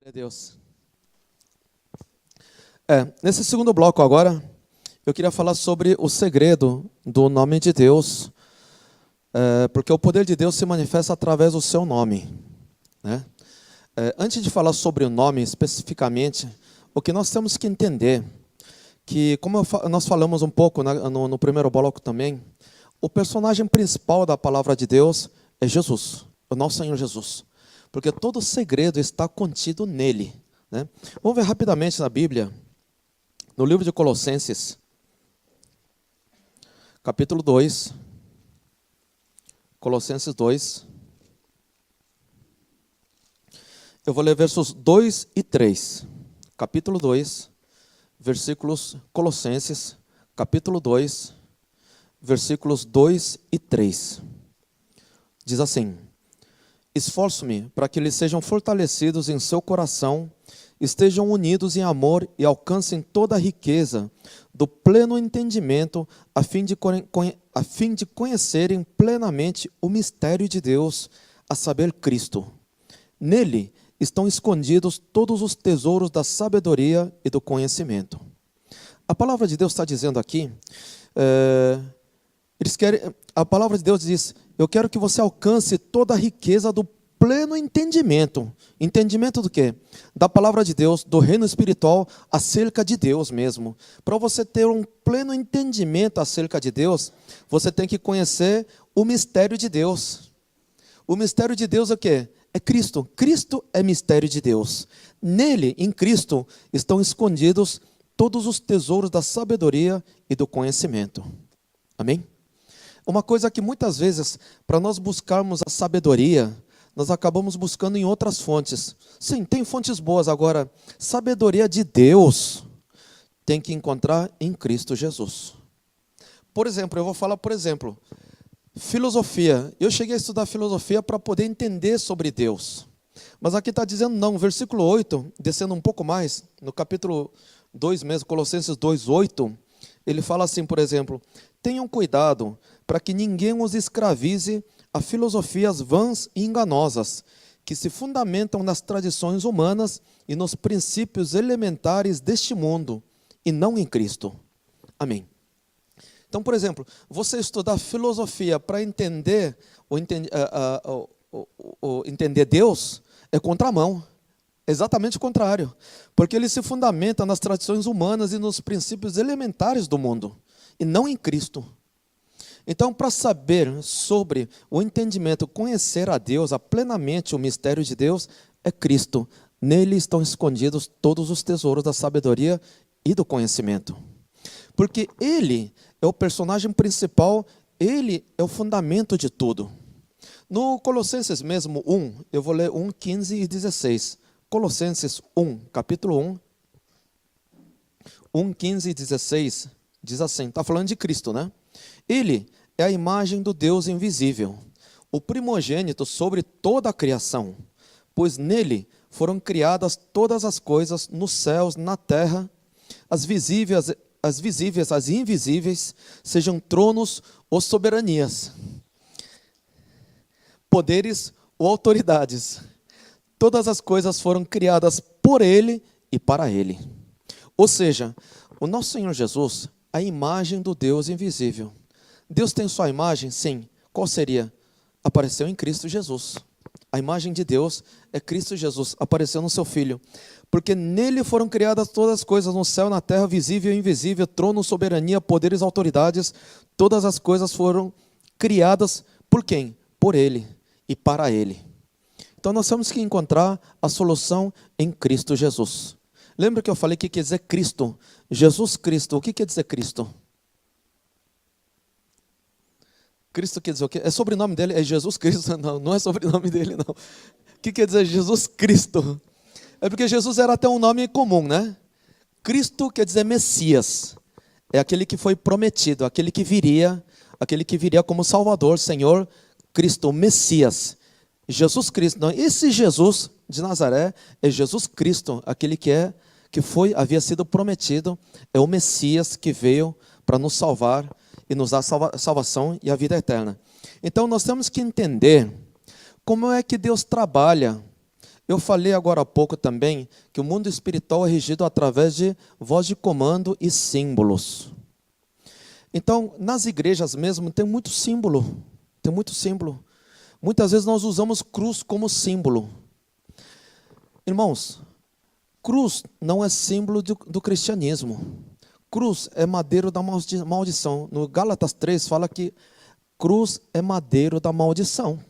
Glória a Deus. Nesse segundo bloco agora, eu queria falar sobre o segredo do nome de Deus, porque o poder de Deus se manifesta através do seu nome, né? Antes de falar sobre o nome especificamente, o que nós temos que entender, que como nós falamos um pouco no primeiro bloco também, o personagem principal da palavra de Deus é Jesus, o nosso Senhor Jesus. Porque todo o segredo está contido nele, né? Vamos ver rapidamente na Bíblia, no livro de Colossenses, capítulo 2. Colossenses 2. Eu vou ler versos 2 e 3. Capítulo 2, versículos Colossenses, capítulo 2, versículos 2 e 3. Diz assim: esforço-me para que eles sejam fortalecidos em seu coração, estejam unidos em amor e alcancem toda a riqueza do pleno entendimento, a fim de conhecerem plenamente o mistério de Deus, a saber, Cristo. Nele estão escondidos todos os tesouros da sabedoria e do conhecimento. A palavra de Deus está dizendo aqui, a palavra de Deus diz: eu quero que você alcance toda a riqueza do pleno entendimento. Entendimento do quê? Da palavra de Deus, do reino espiritual, acerca de Deus mesmo. Para você ter um pleno entendimento acerca de Deus, você tem que conhecer o mistério de Deus. O mistério de Deus é o quê? É Cristo. Cristo é mistério de Deus. Nele, em Cristo, estão escondidos todos os tesouros da sabedoria e do conhecimento. Amém? Uma coisa que muitas vezes, para nós buscarmos a sabedoria, nós acabamos buscando em outras fontes. Sim, tem fontes boas, agora, sabedoria de Deus tem que encontrar em Cristo Jesus. Por exemplo, eu vou falar, filosofia. Eu cheguei a estudar filosofia para poder entender sobre Deus. Mas aqui está dizendo não, versículo 8, descendo um pouco mais, no capítulo 2 mesmo, Colossenses 2, 8, ele fala assim, por exemplo: tenham cuidado para que ninguém os escravize a filosofias vãs e enganosas, que se fundamentam nas tradições humanas e nos princípios elementares deste mundo, e não em Cristo. Amém. Então, por exemplo, você estudar filosofia para entender entender Deus é contramão. Exatamente o contrário. Porque ele se fundamenta nas tradições humanas e nos princípios elementares do mundo, e não em Cristo. Então, para saber sobre o entendimento, conhecer a Deus, plenamente o mistério de Deus, é Cristo. Nele estão escondidos todos os tesouros da sabedoria e do conhecimento. Porque Ele é o personagem principal, Ele é o fundamento de tudo. No Colossenses mesmo 1, eu vou ler 1, 15 e 16. Colossenses 1, capítulo 1, 15 e 16, diz assim, está falando de Cristo, né? Ele é a imagem do Deus invisível, o primogênito sobre toda a criação, pois nele foram criadas todas as coisas nos céus, na terra, as visíveis, as invisíveis, sejam tronos ou soberanias, poderes ou autoridades. Todas as coisas foram criadas por ele e para ele. Ou seja, o nosso Senhor Jesus, a imagem do Deus invisível. Deus tem sua imagem? Sim. Qual seria? Apareceu em Cristo Jesus. A imagem de Deus é Cristo Jesus, apareceu no seu Filho. Porque nele foram criadas todas as coisas, no céu, na terra, visível e invisível, trono, soberania, poderes, autoridades. Todas as coisas foram criadas por quem? Por ele e para ele. Então nós temos que encontrar a solução em Cristo Jesus. Lembra que eu falei que quer dizer Cristo? Jesus Cristo. O que quer dizer Cristo? Cristo quer dizer o quê? É sobrenome dele? É Jesus Cristo? Não, não é sobrenome dele, não. O que quer dizer Jesus Cristo? É porque Jesus era até um nome comum, né? Cristo quer dizer Messias. É aquele que foi prometido, aquele que viria como Salvador, Senhor Cristo, Messias. Jesus Cristo, não, esse Jesus de Nazaré é Jesus Cristo, aquele que havia sido prometido, é o Messias que veio para nos salvar e nos dar salvação e a vida eterna. Então nós temos que entender como é que Deus trabalha Eu falei agora há pouco também que o mundo espiritual é regido através de voz de comando e símbolos. Então, nas igrejas mesmo, tem muito símbolo. Tem muito símbolo. Muitas vezes nós usamos cruz como símbolo. Irmãos, cruz não é símbolo do cristianismo. Cruz é madeiro da maldição. No Gálatas 3 fala que cruz é madeiro da maldição.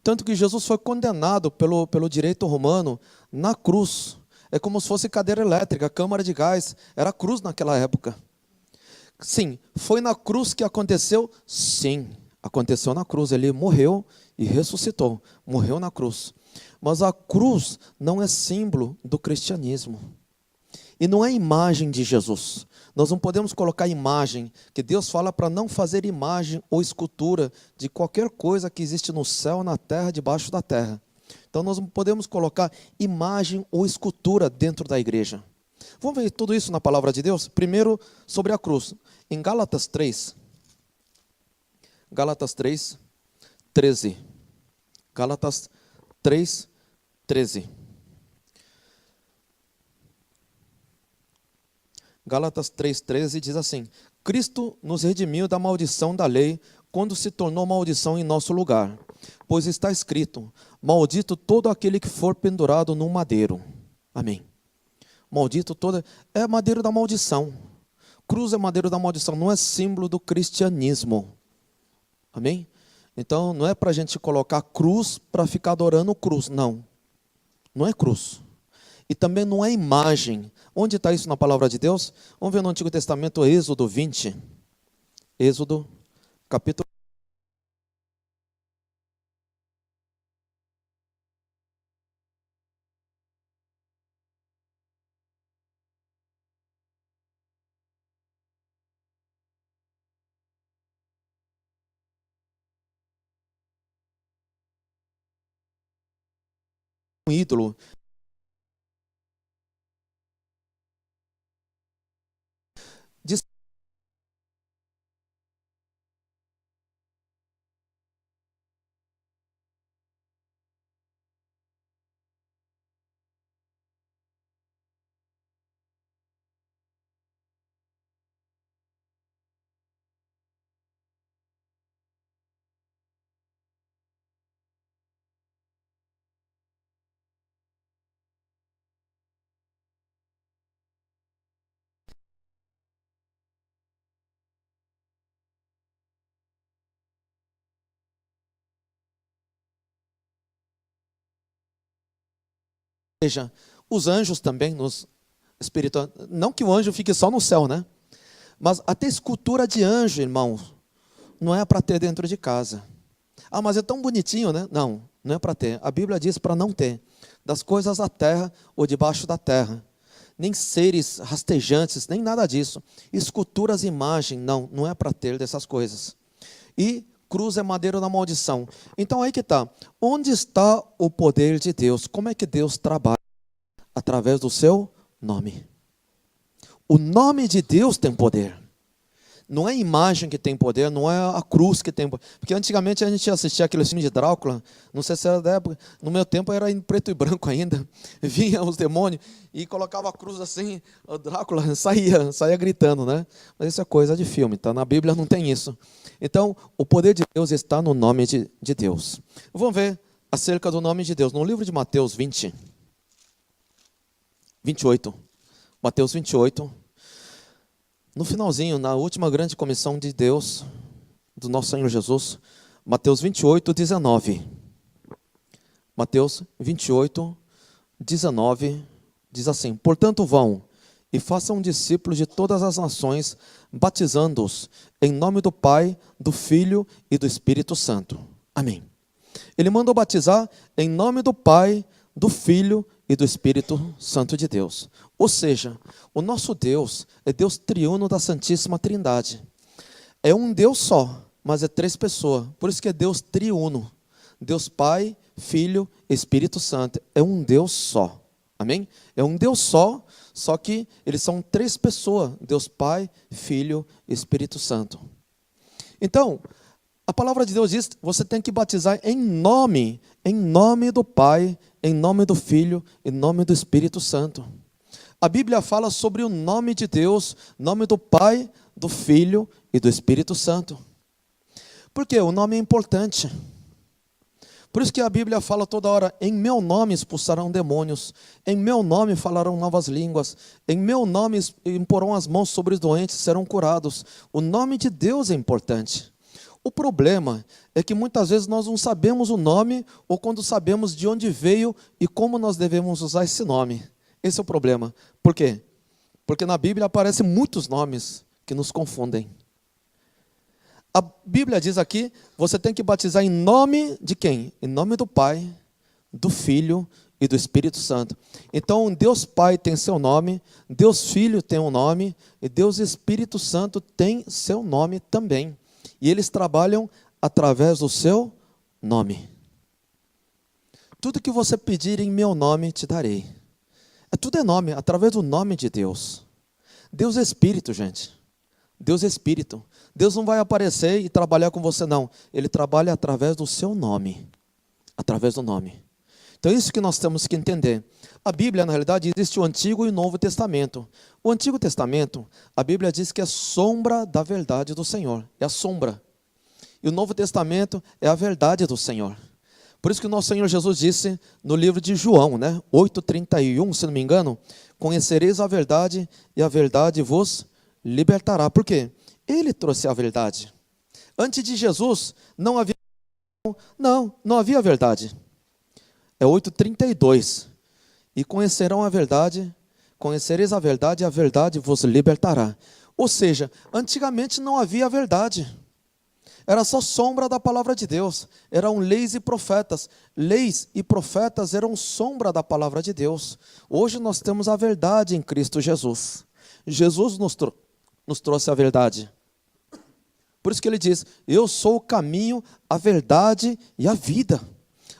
Tanto que Jesus foi condenado pelo direito romano na cruz. É como se fosse cadeira elétrica, câmara de gás. Era cruz naquela época. Sim, foi na cruz que aconteceu? Sim, aconteceu na cruz. Ele morreu e ressuscitou. Morreu na cruz. Mas a cruz não é símbolo do cristianismo. E não é imagem de Jesus. Nós não podemos colocar imagem, que Deus fala para não fazer imagem ou escultura de qualquer coisa que existe no céu, na terra, debaixo da terra. Então nós não podemos colocar imagem ou escultura dentro da igreja. Vamos ver tudo isso na palavra de Deus? Primeiro, sobre a cruz. Em Gálatas 3, 13. Gálatas 3, 13. Gálatas 3,13 diz assim: Cristo nos redimiu da maldição da lei, quando se tornou maldição em nosso lugar. Pois está escrito: maldito todo aquele que for pendurado num madeiro. Amém. Maldito todo... É madeiro da maldição. Cruz é madeiro da maldição, não é símbolo do cristianismo. Amém? Então, não é para a gente colocar cruz para ficar adorando cruz. Não. Não é cruz. E também não é imagem. Onde está isso na palavra de Deus? Vamos ver no Antigo Testamento, Êxodo 20. Êxodo, capítulo. Um ídolo. Diz Veja, os anjos também nos espirituais, não que o anjo fique só no céu, né? Mas até escultura de anjo, irmão, não é para ter dentro de casa. Ah, mas é tão bonitinho, né? Não, não é para ter. A Bíblia diz para não ter. Das coisas da terra ou debaixo da terra. Nem seres rastejantes, nem nada disso. Esculturas, imagem, não, não é para ter dessas coisas. E cruz é madeira da maldição. Então aí que está. Onde está o poder de Deus? Como é que Deus trabalha? Através do seu nome. O nome de Deus tem poder. Não é a imagem que tem poder, não é a cruz que tem poder. Porque antigamente a gente assistia aquele filme de Drácula, não sei se era da época, no meu tempo era em preto e branco ainda. Vinha os demônios e colocava a cruz assim, o Drácula saía gritando, né? Mas isso é coisa de filme, tá? Na Bíblia não tem isso. Então, o poder de Deus está no nome de Deus. Vamos ver acerca do nome de Deus. No livro de Mateus 28. Mateus 28. No finalzinho, na última grande comissão de Deus, do nosso Senhor Jesus, Mateus 28, 19. Mateus 28, 19, diz assim: Portanto vão e façam discípulos de todas as nações, batizando-os em nome do Pai, do Filho e do Espírito Santo. Amém. Ele mandou batizar em nome do Pai, do Filho e do Espírito Santo de Deus. Ou seja, o nosso Deus é Deus triuno da Santíssima Trindade. É um Deus só, mas é três pessoas. Por isso que é Deus triuno. Deus Pai, Filho e Espírito Santo. É um Deus só. Amém? É um Deus só que eles são três pessoas. Deus Pai, Filho e Espírito Santo. Então, a palavra de Deus diz, você tem que batizar em nome do Pai, em nome do Filho, em nome do Espírito Santo. A Bíblia fala sobre o nome de Deus, nome do Pai, do Filho e do Espírito Santo. Por quê? O nome é importante. Por isso que a Bíblia fala toda hora, em meu nome expulsarão demônios, em meu nome falarão novas línguas, em meu nome imporão as mãos sobre os doentes e serão curados. O nome de Deus é importante. O problema é que muitas vezes nós não sabemos o nome, ou quando sabemos de onde veio e como nós devemos usar esse nome. Esse é o problema. Por quê? Porque na Bíblia aparecem muitos nomes que nos confundem. A Bíblia diz aqui, você tem que batizar em nome de quem? Em nome do Pai, do Filho e do Espírito Santo. Então, Deus Pai tem seu nome, Deus Filho tem um nome, e Deus Espírito Santo tem seu nome também. E eles trabalham através do seu nome. Tudo que você pedir em meu nome, te darei. Tudo é nome, através do nome de Deus. Deus é Espírito, gente. Deus é Espírito. Deus não vai aparecer e trabalhar com você, não. Ele trabalha através do seu nome. Através do nome. Então é isso que nós temos que entender. A Bíblia, na realidade, existe o Antigo e o Novo Testamento. O Antigo Testamento, a Bíblia diz que é sombra da verdade do Senhor. É a sombra. E o Novo Testamento é a verdade do Senhor. Por isso que o nosso Senhor Jesus disse no livro de João, 8,31, se não me engano, conhecereis a verdade e a verdade vos libertará. Por quê? Ele trouxe a verdade. Antes de Jesus, não havia verdade. É 8,32. E conhecerão a verdade, conhecereis a verdade e a verdade vos libertará. Ou seja, antigamente não havia verdade. Era só sombra da palavra de Deus. Eram leis e profetas. Leis e profetas eram sombra da palavra de Deus. Hoje nós temos a verdade em Cristo Jesus. Jesus nos trouxe a verdade. Por isso que ele diz, eu sou o caminho, a verdade e a vida.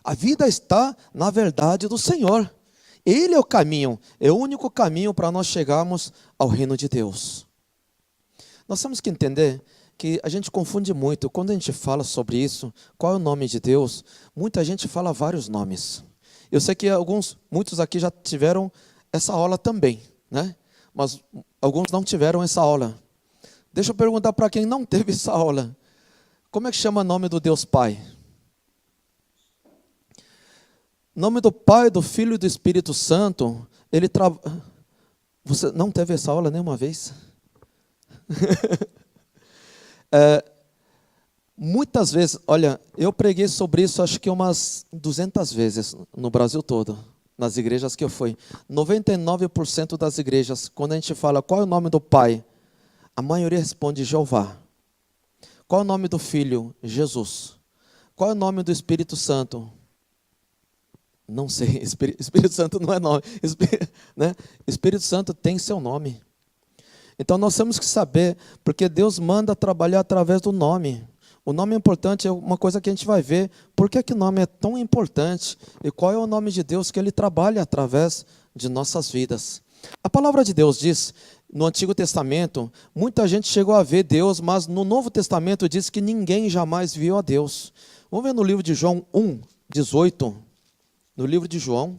A vida está na verdade do Senhor. Ele é o caminho, é o único caminho para nós chegarmos ao reino de Deus. Nós temos que entender que a gente confunde muito. Quando a gente fala sobre isso, qual é o nome de Deus, muita gente fala vários nomes. Eu sei que muitos aqui já tiveram essa aula também, mas alguns não tiveram essa aula. Deixa eu perguntar para quem não teve essa aula. Como é que chama o nome do Deus Pai? Nome do Pai, do Filho e do Espírito Santo. Você não teve essa aula nenhuma vez? Muitas vezes, olha, eu preguei sobre isso acho que umas 200 vezes no Brasil todo, nas igrejas que eu fui. 99% das igrejas, quando a gente fala qual é o nome do Pai, a maioria responde Jeová. Qual é o nome do Filho? Jesus. Qual é o nome do Espírito Santo? Não sei, Espírito Santo não é nome. Espírito Santo tem seu nome. Então nós temos que saber, porque Deus manda trabalhar através do nome. O nome é importante, é uma coisa que a gente vai ver. Por que o nome é tão importante? E qual é o nome de Deus que Ele trabalha através de nossas vidas? A palavra de Deus diz, no Antigo Testamento, muita gente chegou a ver Deus, mas no Novo Testamento diz que ninguém jamais viu a Deus. Vamos ver no livro de João 1:18. No livro de João,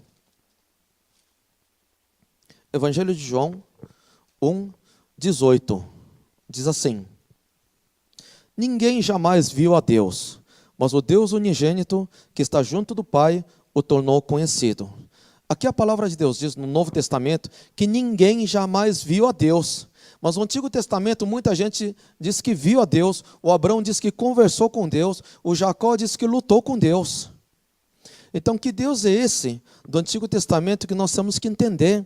Evangelho de João 1:18, diz assim: ninguém jamais viu a Deus, mas o Deus unigênito que está junto do Pai o tornou conhecido. Aqui a palavra de Deus diz no Novo Testamento que ninguém jamais viu a Deus, mas no Antigo Testamento muita gente diz que viu a Deus. O Abraão diz que conversou com Deus, o Jacó diz que lutou com Deus. Então, que Deus é esse do Antigo Testamento que nós temos que entender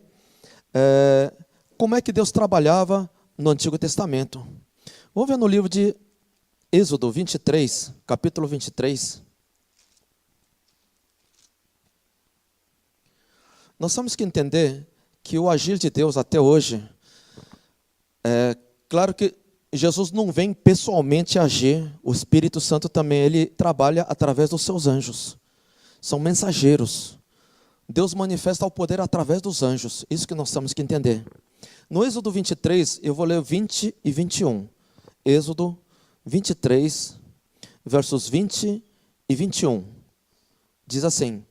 como é que Deus trabalhava no Antigo Testamento. Vamos ver no livro de Êxodo 23, capítulo 23. Nós temos que entender que o agir de Deus até hoje, claro que Jesus não vem pessoalmente agir, o Espírito Santo também, ele trabalha através dos seus anjos. São mensageiros. Deus manifesta o poder através dos anjos. Isso que nós temos que entender. No Êxodo 23, eu vou ler 20 e 21. Êxodo 23, versos 20 e 21. Diz assim: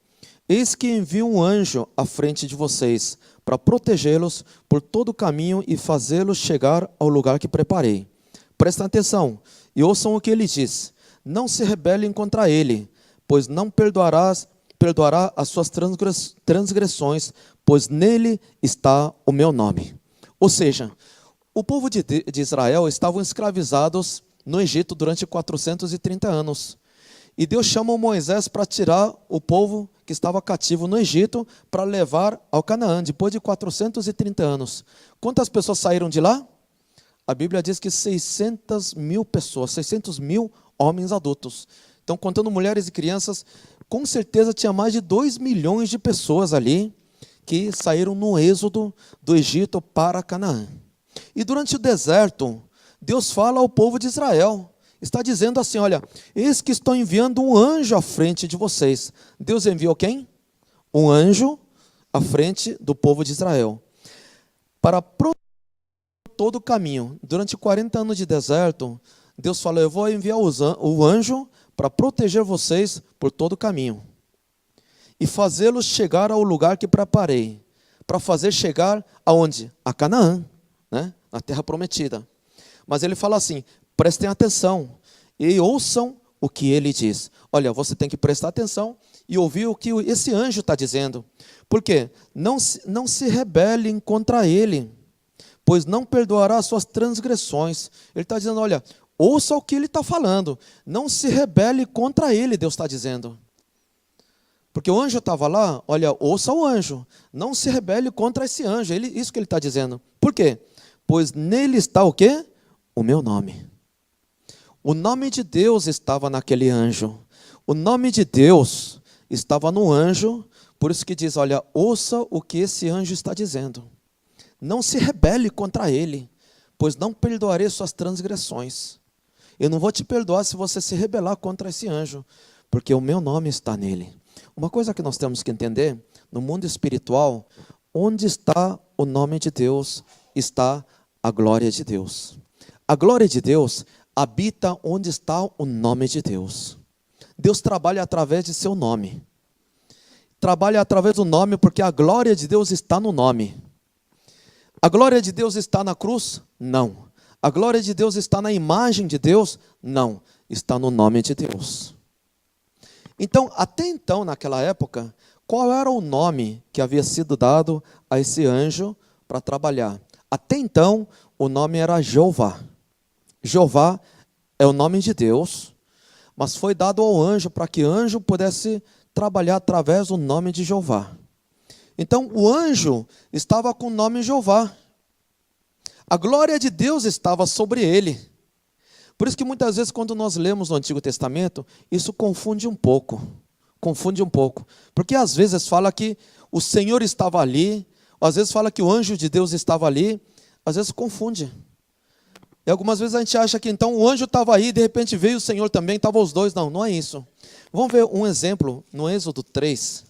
Eis que envio um anjo à frente de vocês, para protegê-los por todo o caminho e fazê-los chegar ao lugar que preparei. Prestem atenção e ouçam o que ele diz. Não se rebelem contra ele, pois não perdoará as suas transgressões, pois nele está o meu nome. Ou seja, o povo de Israel estavam escravizados no Egito durante 430 anos. E Deus chama Moisés para tirar o povo que estava cativo no Egito para levar ao Canaã, depois de 430 anos. Quantas pessoas saíram de lá? A Bíblia diz que 600 mil pessoas, 600 mil homens adultos. Então, contando mulheres e crianças, com certeza tinha mais de 2 milhões de pessoas ali que saíram no êxodo do Egito para Canaã. E durante o deserto, Deus fala ao povo de Israel, está dizendo assim, olha, eis que estou enviando um anjo à frente de vocês. Deus enviou quem? Um anjo à frente do povo de Israel, para proteger todo o caminho. Durante 40 anos de deserto, Deus falou, eu vou enviar o anjo para proteger vocês por todo o caminho e fazê-los chegar ao lugar que preparei, para fazer chegar aonde? A Canaã, né? Na terra prometida. Mas ele fala assim, prestem atenção e ouçam o que ele diz. Olha, você tem que prestar atenção e ouvir o que esse anjo está dizendo. Por quê? Não se rebelem contra ele, pois não perdoará as suas transgressões. Ele está dizendo, olha, ouça o que ele está falando. Não se rebele contra ele, Deus está dizendo. Porque o anjo estava lá, olha, ouça o anjo. Não se rebele contra esse anjo. Isso que ele está dizendo. Por quê? Pois nele está o quê? O meu nome. O nome de Deus estava naquele anjo. O nome de Deus estava no anjo. Por isso que diz, olha, ouça o que esse anjo está dizendo. Não se rebele contra ele, pois não perdoarei suas transgressões. Eu não vou te perdoar se você se rebelar contra esse anjo, porque o meu nome está nele. Uma coisa que nós temos que entender, no mundo espiritual, onde está o nome de Deus, está a glória de Deus. A glória de Deus habita onde está o nome de Deus. Deus trabalha através de seu nome. Trabalha através do nome porque a glória de Deus está no nome. A glória de Deus está na cruz? Não. A glória de Deus está na imagem de Deus? Não. Está no nome de Deus. Então, até então, naquela época, qual era o nome que havia sido dado a esse anjo para trabalhar? Até então, o nome era Jeová. Jeová é o nome de Deus, mas foi dado ao anjo para que o anjo pudesse trabalhar através do nome de Jeová. Então, o anjo estava com o nome Jeová. A glória de Deus estava sobre ele. Por isso que muitas vezes, quando nós lemos no Antigo Testamento, isso confunde um pouco. Confunde um pouco. Porque às vezes fala que o Senhor estava ali, às vezes fala que o anjo de Deus estava ali, às vezes confunde. E algumas vezes a gente acha que então o anjo estava aí, de repente veio o Senhor também, estavam os dois. Não, não é isso. Vamos ver um exemplo no Êxodo 3.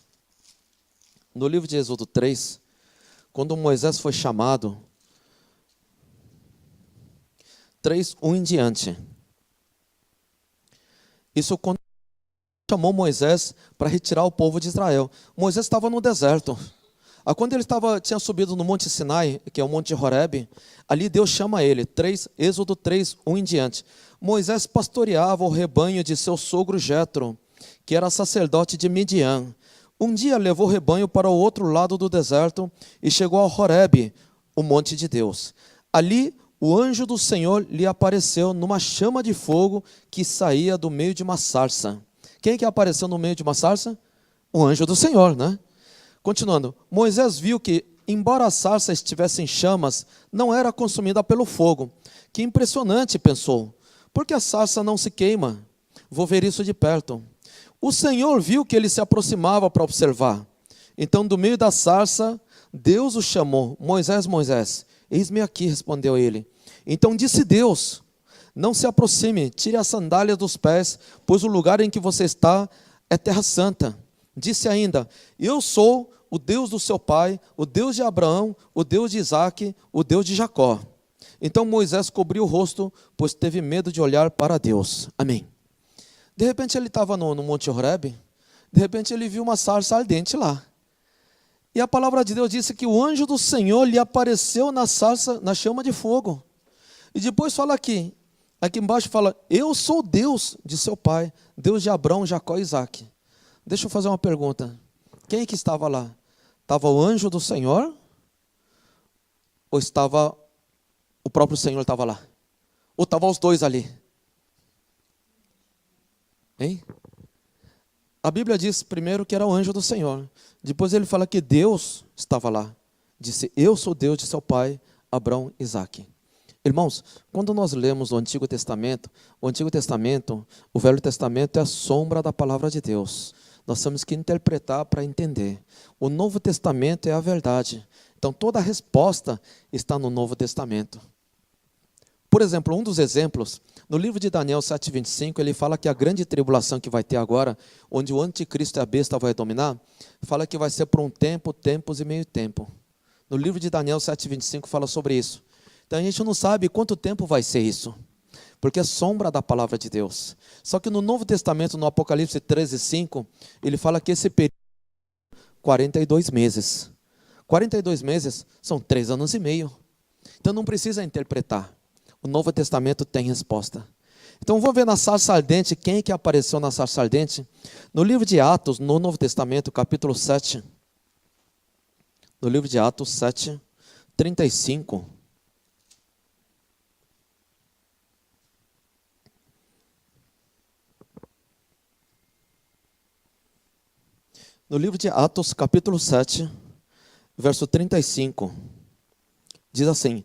No livro de Êxodo 3, quando Moisés foi chamado, 3:1 em diante. Isso quando chamou Moisés para retirar o povo de Israel. Moisés estava no deserto. Quando ele tinha subido no Monte Sinai, que é o Monte Horebe, ali Deus chama ele, Êxodo 3:1 em diante. Moisés pastoreava o rebanho de seu sogro Jetro, que era sacerdote de Midian. Um dia levou o rebanho para o outro lado do deserto e chegou a Horebe, o monte de Deus. Ali o anjo do Senhor lhe apareceu numa chama de fogo que saía do meio de uma sarça. Quem que apareceu no meio de uma sarça? O anjo do Senhor, né? Continuando, Moisés viu que, embora a sarça estivesse em chamas, não era consumida pelo fogo. Que impressionante, pensou. Por que a sarça não se queima? Vou ver isso de perto. O Senhor viu que ele se aproximava para observar. Então, do meio da sarça, Deus o chamou. Moisés, Moisés. Eis-me aqui, respondeu ele. Então disse Deus, não se aproxime, tire a sandália dos pés, pois o lugar em que você está é terra santa. Disse ainda, eu sou o Deus do seu pai, o Deus de Abraão, o Deus de Isaque, o Deus de Jacó. Então Moisés cobriu o rosto, pois teve medo de olhar para Deus. Amém. De repente ele estava no Monte Horebe, De repente ele viu uma sarça ardente lá. E a palavra de Deus disse que o anjo do Senhor lhe apareceu na sarça, na chama de fogo. E depois fala aqui embaixo fala, eu sou Deus de seu pai, Deus de Abraão, Jacó e Isaac. Deixa eu fazer uma pergunta. Quem é que estava lá? Estava o anjo do Senhor? Ou estava o próprio Senhor estava lá? Ou estavam os dois ali? Hein? A Bíblia diz primeiro que era o anjo do Senhor. Depois ele fala que Deus estava lá. Disse, eu sou Deus de seu pai, Abraão e Isaac. Irmãos, quando nós lemos o Antigo Testamento, o Velho Testamento é a sombra da palavra de Deus. Nós temos que interpretar para entender. O Novo Testamento é a verdade. Então toda a resposta está no Novo Testamento. Por exemplo, um dos exemplos, no livro de Daniel 7,25, ele fala que a grande tribulação que vai ter agora, onde o anticristo e a besta vai dominar, fala que vai ser por um tempo, tempos e meio tempo. No livro de Daniel 7,25 fala sobre isso. Então a gente não sabe quanto tempo vai ser isso, porque é sombra da palavra de Deus. Só que no Novo Testamento, no Apocalipse 13,5, ele fala que esse período é 42 meses. 42 meses são 3 anos e meio. Então não precisa interpretar. O Novo Testamento tem resposta. Então vamos ver na sarça ardente, quem é que apareceu na sarça ardente? No livro de Atos, no Novo Testamento, capítulo 7. No livro de Atos 7, 35. No livro de Atos, capítulo 7, verso 35. Diz assim,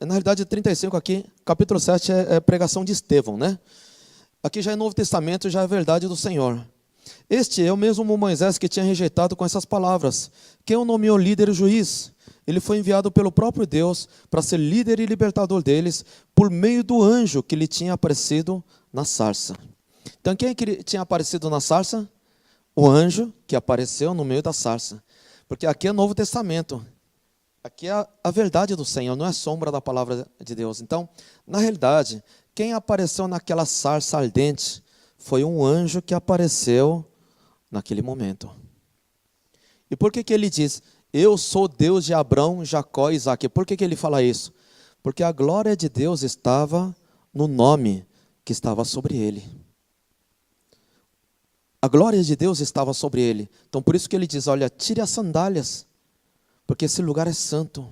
na realidade 35 aqui, capítulo 7 é pregação de Estevão, né? Aqui já é Novo Testamento, já é verdade do Senhor. Este é o mesmo Moisés que tinha rejeitado com essas palavras. Quem o nomeou líder e juiz? Ele foi enviado pelo próprio Deus para ser líder e libertador deles por meio do anjo que lhe tinha aparecido na sarça. Então quem é que tinha aparecido na sarça? O anjo que apareceu no meio da sarça. Porque aqui é Novo Testamento. Aqui é a verdade do Senhor, não é sombra da palavra de Deus. Então, na realidade, quem apareceu naquela sarça ardente foi um anjo que apareceu naquele momento. E por que ele diz, eu sou Deus de Abraão, Jacó e Isaac? Por que ele fala isso? Porque a glória de Deus estava no nome que estava sobre ele. A glória de Deus estava sobre ele. Então por isso que ele diz, olha, tire as sandálias, porque esse lugar é santo.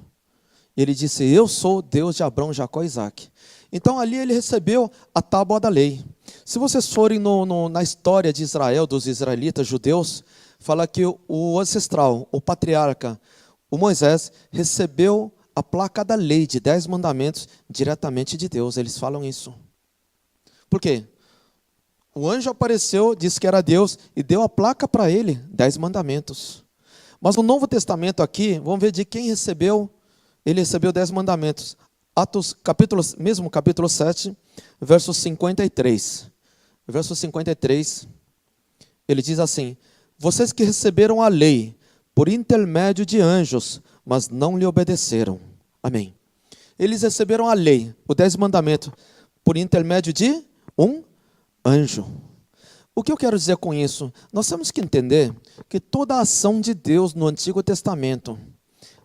Ele disse, eu sou Deus de Abraão, Jacó e Isaac. Então ali ele recebeu a tábua da lei. Se vocês forem na história de Israel, dos israelitas judeus, fala que o ancestral, o patriarca, o Moisés, recebeu a placa da lei de 10 mandamentos diretamente de Deus. Eles falam isso. Por quê? O anjo apareceu, disse que era Deus e deu a placa para ele, 10 mandamentos. Mas no Novo Testamento aqui, vamos ver de quem recebeu. Ele recebeu 10 mandamentos. Atos, mesmo capítulo 7, verso 53. Verso 53, ele diz assim, vocês que receberam a lei por intermédio de anjos, mas não lhe obedeceram. Amém. Eles receberam a lei, o 10 mandamentos, por intermédio de um anjo. O que eu quero dizer com isso? Nós temos que entender que toda a ação de Deus no Antigo Testamento,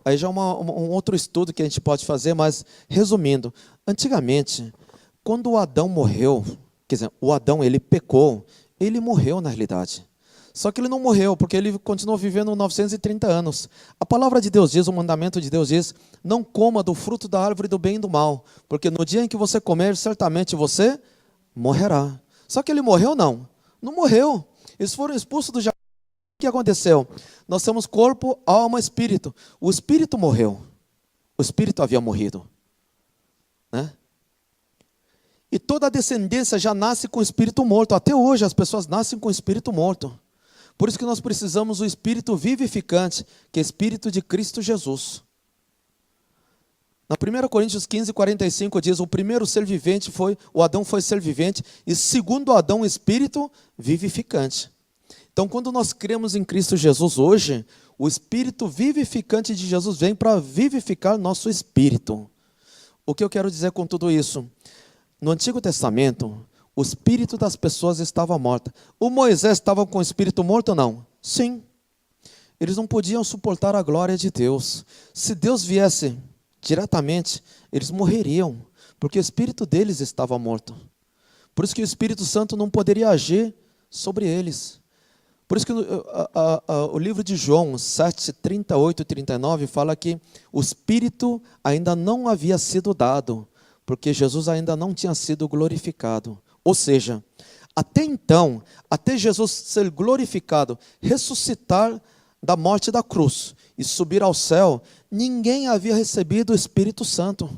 aí já é um outro estudo que a gente pode fazer, mas resumindo, antigamente, quando o Adão morreu, quer dizer, o Adão ele pecou, ele morreu na realidade. Só que ele não morreu, porque ele continuou vivendo 930 anos. A palavra de Deus diz, o mandamento de Deus diz, não coma do fruto da árvore do bem e do mal, porque no dia em que você comer, certamente você morrerá. Só que ele morreu, não. Não morreu. Eles foram expulsos do jardim. O que aconteceu? Nós temos corpo, alma, espírito. O espírito morreu. O espírito havia morrido. Né? E toda a descendência já nasce com o espírito morto. Até hoje as pessoas nascem com o espírito morto. Por isso que nós precisamos do espírito vivificante, que é o espírito de Cristo Jesus. Na 1 Coríntios 15, 45 diz, o primeiro ser vivente o Adão foi ser vivente, e segundo Adão, espírito vivificante. Então, quando nós cremos em Cristo Jesus hoje, o espírito vivificante de Jesus vem para vivificar nosso espírito. O que eu quero dizer com tudo isso? No Antigo Testamento, O espírito das pessoas estava morto. O Moisés estava com o espírito morto ou não? Sim. Eles não podiam suportar a glória de Deus. Se Deus viesse diretamente, eles morreriam, porque o espírito deles estava morto. Por isso que o Espírito Santo não poderia agir sobre eles. Por isso que o livro de João 7, 38 e 39 fala que o Espírito ainda não havia sido dado, porque Jesus ainda não tinha sido glorificado. Ou seja, até então, até Jesus ser glorificado, ressuscitar da morte da cruz e subir ao céu, ninguém havia recebido o Espírito Santo,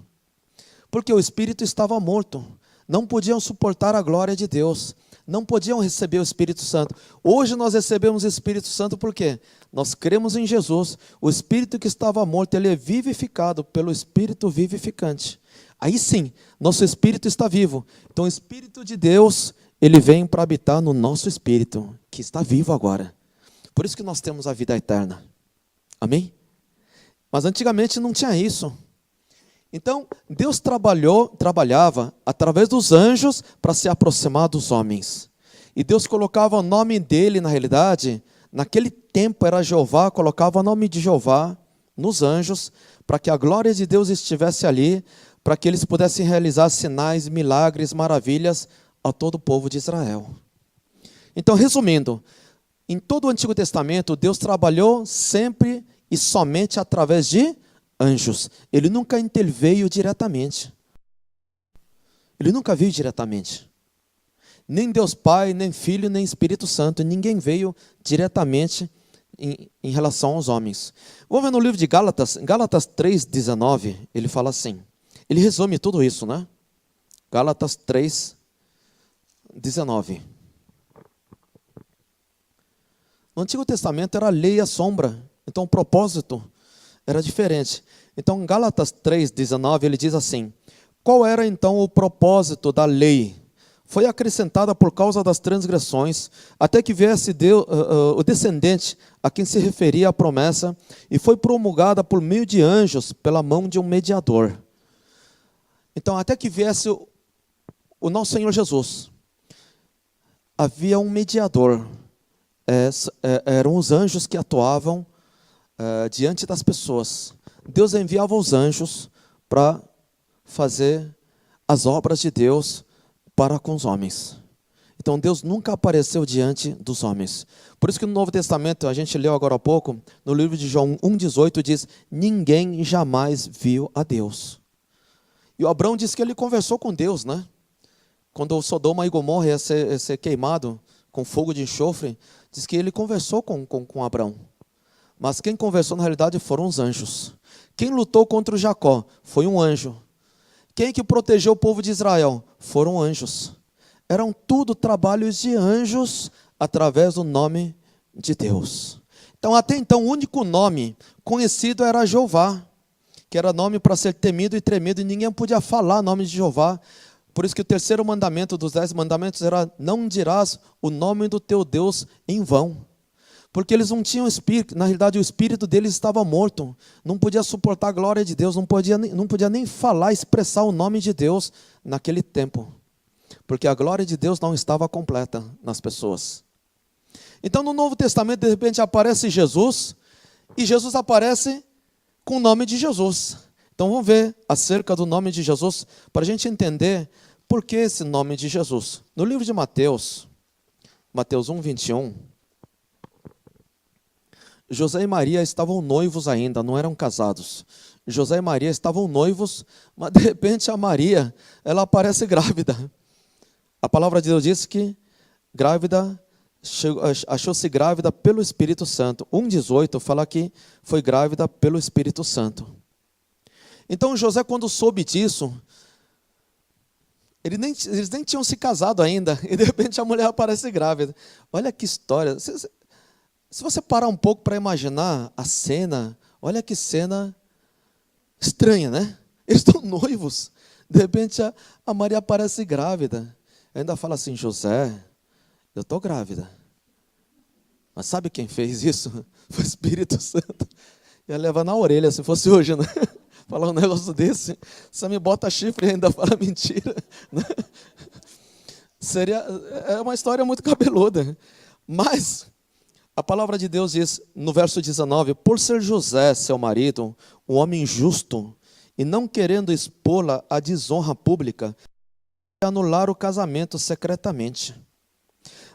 porque o Espírito estava morto. Não podiam suportar a glória de Deus, não podiam receber o Espírito Santo. Hoje nós recebemos o Espírito Santo porque nós cremos em Jesus. O Espírito que estava morto, ele é vivificado pelo Espírito vivificante. Aí sim, nosso Espírito está vivo. Então o Espírito de Deus, ele vem para habitar no nosso Espírito, que está vivo agora. Por isso que nós temos a vida eterna. Amém? Mas antigamente não tinha isso. Então, Deus trabalhava através dos anjos para se aproximar dos homens. E Deus colocava o nome dele, na realidade, naquele tempo era Jeová, colocava o nome de Jeová nos anjos, para que a glória de Deus estivesse ali, para que eles pudessem realizar sinais, milagres, maravilhas a todo o povo de Israel. Então, resumindo, em todo o Antigo Testamento, Deus trabalhou sempre e somente através de anjos. Ele nunca interveio diretamente. Ele nunca veio diretamente. Nem Deus Pai, nem Filho, nem Espírito Santo. Ninguém veio diretamente em relação aos homens. Vamos ver no livro de Gálatas, Gálatas 3,19, ele fala assim. Ele resume tudo isso, né? Gálatas 3,19. No Antigo Testamento era a lei e a sombra. Então o propósito era diferente. Então, em Gálatas 3,19, ele diz assim: qual era então o propósito da lei? Foi acrescentada por causa das transgressões, até que viesse o descendente a quem se referia a promessa, e foi promulgada por meio de anjos, pela mão de um mediador. Então, até que viesse o nosso Senhor Jesus, havia um mediador. Eram os anjos que atuavam diante das pessoas. Deus enviava os anjos para fazer as obras de Deus para com os homens. Então Deus nunca apareceu diante dos homens. Por isso que no Novo Testamento, a gente leu agora há pouco, no livro de João 1,18 diz: ninguém jamais viu a Deus. E o Abraão diz que ele conversou com Deus, né? Quando o Sodoma e Gomorra ia ser queimado com fogo de enxofre, diz que ele conversou com Abraão. Mas quem conversou na realidade foram os anjos. Quem lutou contra o Jacó foi um anjo. Quem que protegeu o povo de Israel? Foram anjos. Eram tudo trabalhos de anjos através do nome de Deus. Então, até então, o único nome conhecido era Jeová, que era nome para ser temido e tremido, e ninguém podia falar o nome de Jeová. Por isso que o terceiro mandamento dos 10 mandamentos era: não dirás o nome do teu Deus em vão. Porque eles não tinham espírito, na realidade o espírito deles estava morto, não podia suportar a glória de Deus, não podia nem falar, expressar o nome de Deus naquele tempo, porque a glória de Deus não estava completa nas pessoas. Então no Novo Testamento de repente aparece Jesus, e Jesus aparece com o nome de Jesus. Então vamos ver acerca do nome de Jesus, para a gente entender por que esse nome de Jesus. No livro de Mateus 1:21, José e Maria estavam noivos ainda, não eram casados. José e Maria estavam noivos, mas de repente a Maria, ela aparece grávida. A palavra de Deus diz que grávida, achou-se grávida pelo Espírito Santo. 1:18 fala que foi grávida pelo Espírito Santo. Então José, quando soube disso, eles nem tinham se casado ainda, e de repente a mulher aparece grávida. Olha que história. Se você parar um pouco para imaginar a cena, olha que cena estranha, né? Eles estão noivos, de repente a Maria aparece grávida. Ainda fala assim: José, eu estou grávida. Mas sabe quem fez isso? Foi o Espírito Santo. Ia levar na orelha se fosse hoje, né? Falar um negócio desse, você me bota chifre e ainda fala mentira, né? É uma história muito cabeluda. Mas a palavra de Deus diz, no verso 19, por ser José, seu marido, um homem justo, e não querendo expô-la à desonra pública, anular o casamento secretamente.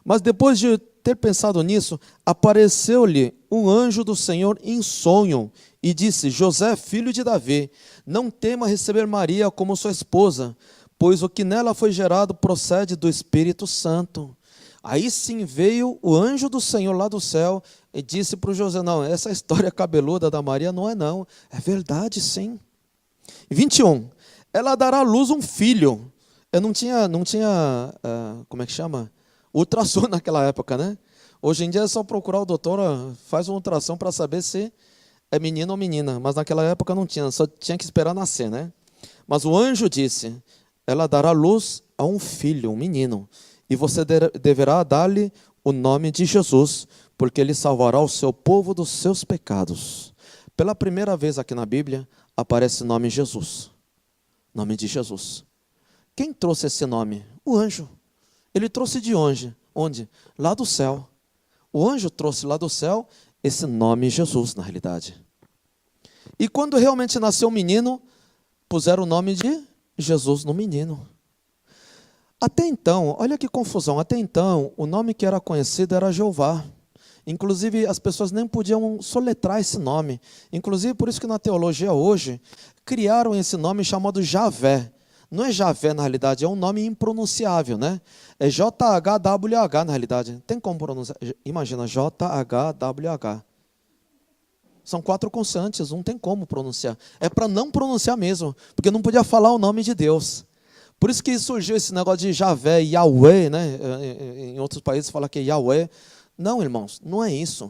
Mas depois de ter pensado nisso, apareceu-lhe um anjo do Senhor em sonho e disse: José, filho de Davi, não tema receber Maria como sua esposa, pois o que nela foi gerado procede do Espírito Santo. Aí sim veio o anjo do Senhor lá do céu e disse para o José: não, essa história cabeluda da Maria não, é verdade sim. 21, ela dará à luz um filho. Eu não tinha como é que chama? Ultrassom naquela época, né? Hoje em dia é só procurar o doutor, faz um ultrassom para saber se é menino ou menina. Mas naquela época não tinha, só tinha que esperar nascer, né? Mas o anjo disse: ela dará luz a um filho, um menino, e você deverá dar-lhe o nome de Jesus, porque ele salvará o seu povo dos seus pecados. Pela primeira vez aqui na Bíblia, aparece o nome Jesus. Nome de Jesus. Quem trouxe esse nome? O anjo. Ele trouxe de onde? Onde? Lá do céu. O anjo trouxe lá do céu esse nome Jesus, na realidade. E quando realmente nasceu o menino, puseram o nome de Jesus no menino. Até então, olha que confusão, até então o nome que era conhecido era Jeová. Inclusive as pessoas nem podiam soletrar esse nome. Inclusive por isso que na teologia hoje, criaram esse nome chamado Javé. Não é Javé na realidade, é um nome impronunciável, né? É JHWH na realidade. Tem como pronunciar? Imagina, JHWH. São 4 consoantes, não tem como pronunciar. É para não pronunciar mesmo, porque não podia falar o nome de Deus. Por isso que surgiu esse negócio de Javé, Yahweh, né? Em outros países fala que é Yahweh. Não, irmãos, não é isso.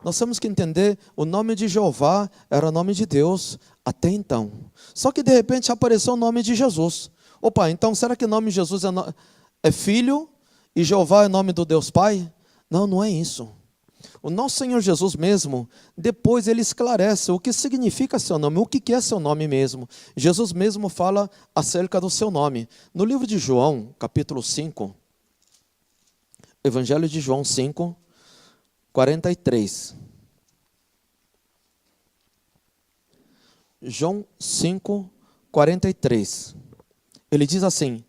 Nós temos que entender, o nome de Jeová era o nome de Deus até então. Só que de repente apareceu o nome de Jesus. Opa, então será que o nome de Jesus é filho e Jeová é o nome do Deus Pai? Não, não é isso. O nosso Senhor Jesus mesmo, depois ele esclarece o que significa seu nome, o que é seu nome mesmo. Jesus mesmo fala acerca do seu nome. No livro de João, capítulo 5, Evangelho de João 5, 43. João 5, 43. Ele diz assim: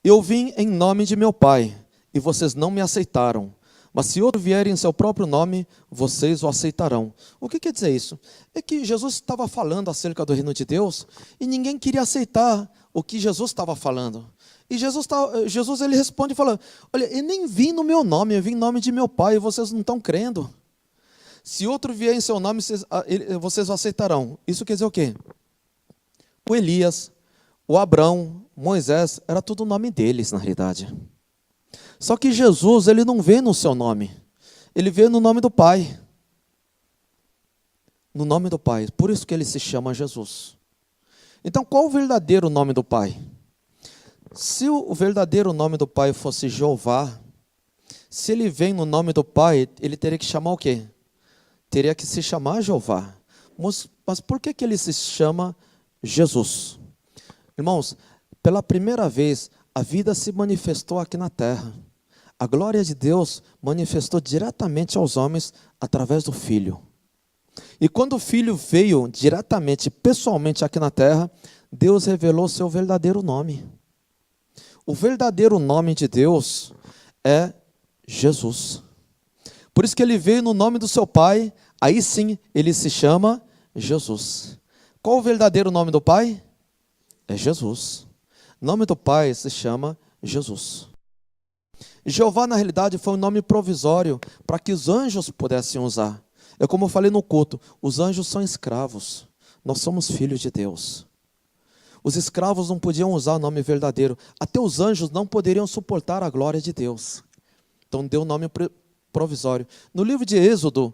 eu vim em nome de meu Pai, e vocês não me aceitaram. Mas se outro vier em seu próprio nome, vocês o aceitarão. O que quer dizer isso? É que Jesus estava falando acerca do reino de Deus, e ninguém queria aceitar o que Jesus estava falando. E Jesus ele responde falando: olha, eu nem vim no meu nome, eu vim em nome de meu Pai, e vocês não estão crendo. Se outro vier em seu nome, vocês o aceitarão. Isso quer dizer o quê? O Elias, o Abrão, Moisés, era tudo o nome deles, na realidade. Só que Jesus, ele não vê no seu nome. Ele vê no nome do Pai. No nome do Pai. Por isso que ele se chama Jesus. Então, qual o verdadeiro nome do Pai? Se o verdadeiro nome do Pai fosse Jeová, se ele vem no nome do Pai, ele teria que chamar o quê? Teria que se chamar Jeová. Mas por que ele se chama Jesus? Irmãos, pela primeira vez, a vida se manifestou aqui na terra. A glória de Deus manifestou diretamente aos homens através do Filho. E quando o Filho veio diretamente, pessoalmente aqui na terra, Deus revelou seu verdadeiro nome. O verdadeiro nome de Deus é Jesus. Por isso que ele veio no nome do seu Pai, aí sim ele se chama Jesus. Qual o verdadeiro nome do Pai? É Jesus. O nome do Pai se chama Jesus. Jeová, na realidade, foi um nome provisório para que os anjos pudessem usar. É como eu falei no culto, os anjos são escravos. Nós somos filhos de Deus. Os escravos não podiam usar o nome verdadeiro. Até os anjos não poderiam suportar a glória de Deus. Então deu o nome provisório. No livro de Êxodo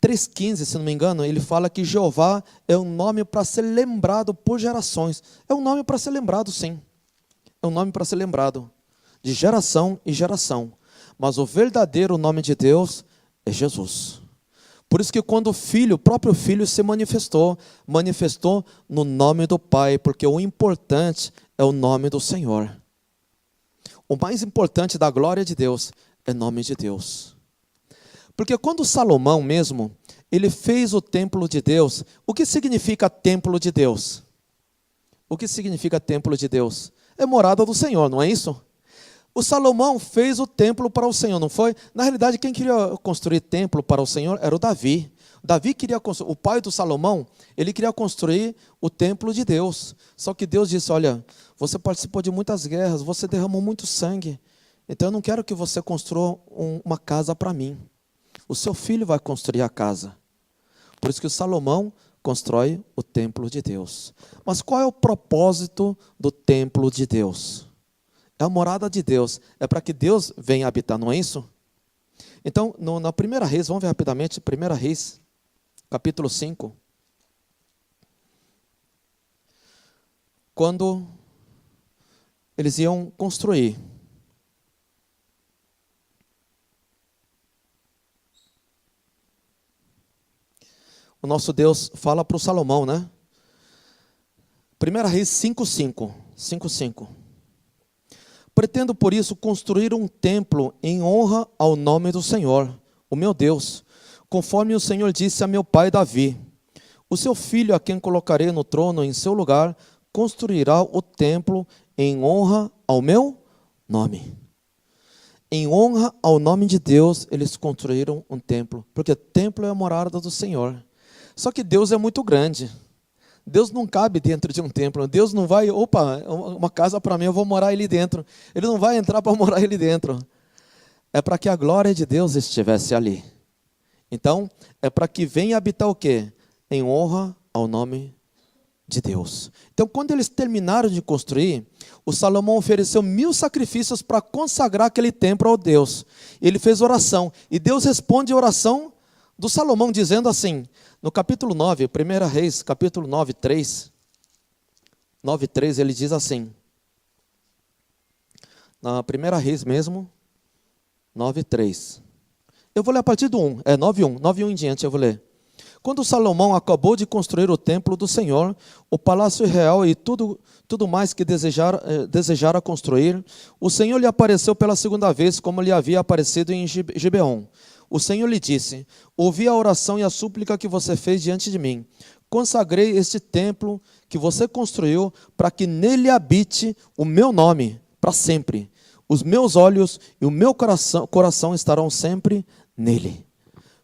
3,15, se não me engano, ele fala que Jeová é um nome para ser lembrado por gerações. É um nome para ser lembrado, sim. É um nome para ser lembrado, de geração em geração. Mas o verdadeiro nome de Deus é Jesus. Por isso que quando o próprio Filho se manifestou no nome do Pai, porque o importante é o nome do Senhor. o mais importante da glória de Deus é nome de Deus. Porque quando Salomão mesmo, ele fez o templo de Deus, o que significa templo de Deus? O que significa templo de Deus? É morada do Senhor, não é isso? O Salomão fez o templo para o Senhor, não foi? Na realidade, quem queria construir templo para o Senhor era o Davi. Davi queria construir, o pai do Salomão, ele queria construir o templo de Deus. Só que Deus disse, olha, você participou de muitas guerras, você derramou muito sangue. Então eu não quero que você construa uma casa para mim. O seu filho vai construir a casa. Por isso que o Salomão constrói o templo de Deus. Mas qual é o propósito do templo de Deus? É a morada de Deus. É para que Deus venha habitar, não é isso? Então, na primeira Reis, vamos ver rapidamente, primeira Reis, capítulo 5. Quando eles iam construir. O nosso Deus fala para o Salomão, né? 1 Reis 5:5. Pretendo, por isso, construir um templo em honra ao nome do Senhor, o meu Deus, conforme o Senhor disse a meu pai Davi. O seu filho, a quem colocarei no trono em seu lugar, construirá o templo em honra ao meu nome. Em honra ao nome de Deus, eles construíram um templo, porque templo é a morada do Senhor. Só que Deus é muito grande. Deus não cabe dentro de um templo. Deus não vai, uma casa para mim, eu vou morar ali dentro. Ele não vai entrar para morar ali dentro. É para que a glória de Deus estivesse ali. Então, é para que venha habitar o quê? Em honra ao nome de Deus. Então, quando eles terminaram de construir, o Salomão ofereceu 1000 sacrifícios para consagrar aquele templo ao Deus. Ele fez oração. E Deus responde a oração do Salomão, dizendo assim, no capítulo 9, 1 Reis, capítulo 9, 3, ele diz assim, na 1 Reis mesmo, 9, 3. Eu vou ler a partir do 1, 9, 1 em diante eu vou ler. Quando Salomão acabou de construir o templo do Senhor, o palácio real e tudo mais que desejara construir, o Senhor lhe apareceu pela segunda vez, como lhe havia aparecido em Gibeon. O Senhor lhe disse, ouvi a oração e a súplica que você fez diante de mim. Consagrei este templo que você construiu para que nele habite o meu nome para sempre. Os meus olhos e o meu coração estarão sempre nele.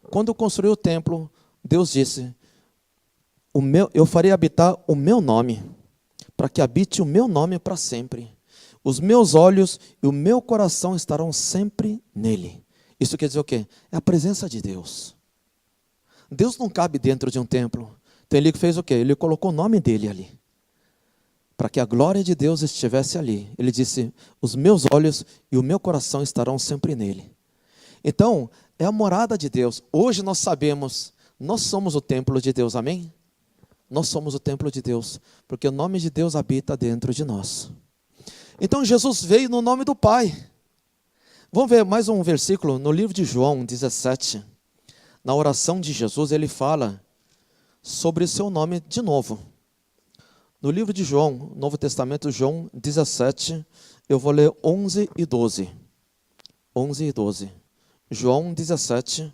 Quando construiu o templo, Deus disse, eu farei habitar o meu nome, para que habite o meu nome para sempre. Os meus olhos e o meu coração estarão sempre nele. Isso quer dizer o quê? É a presença de Deus. Deus não cabe dentro de um templo. Então ele fez o quê? Ele colocou o nome dele ali. Para que a glória de Deus estivesse ali. Ele disse, os meus olhos e o meu coração estarão sempre nele. Então, é a morada de Deus. Hoje nós sabemos, nós somos o templo de Deus, amém? Nós somos o templo de Deus, porque o nome de Deus habita dentro de nós. Então Jesus veio no nome do Pai. Vamos ver mais um versículo no livro de João 17. Na oração de Jesus, ele fala sobre seu nome de novo. No livro de João, Novo Testamento, João 17, eu vou ler 11 e 12. 11 e 12. João 17,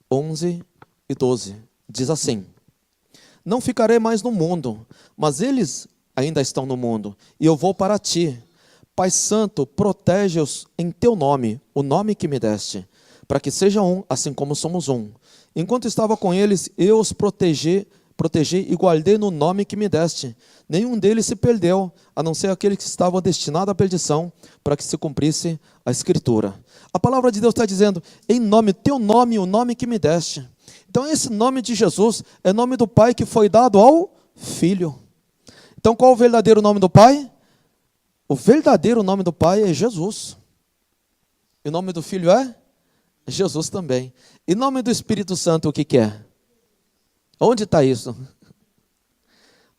11 e 12. Diz assim, não ficarei mais no mundo, mas eles ainda estão no mundo, e eu vou para ti. Pai Santo, protege-os em teu nome, o nome que me deste, para que sejam um, assim como somos um. Enquanto estava com eles, eu os protegi e guardei no nome que me deste. Nenhum deles se perdeu, a não ser aquele que estava destinado à perdição, para que se cumprisse a Escritura. A palavra de Deus está dizendo, em nome, teu nome, o nome que me deste. Então esse nome de Jesus é nome do Pai que foi dado ao Filho. Então qual o verdadeiro nome do Pai? O verdadeiro nome do Pai é Jesus. E o nome do Filho é? Jesus também. E o nome do Espírito Santo o que é? Onde está isso?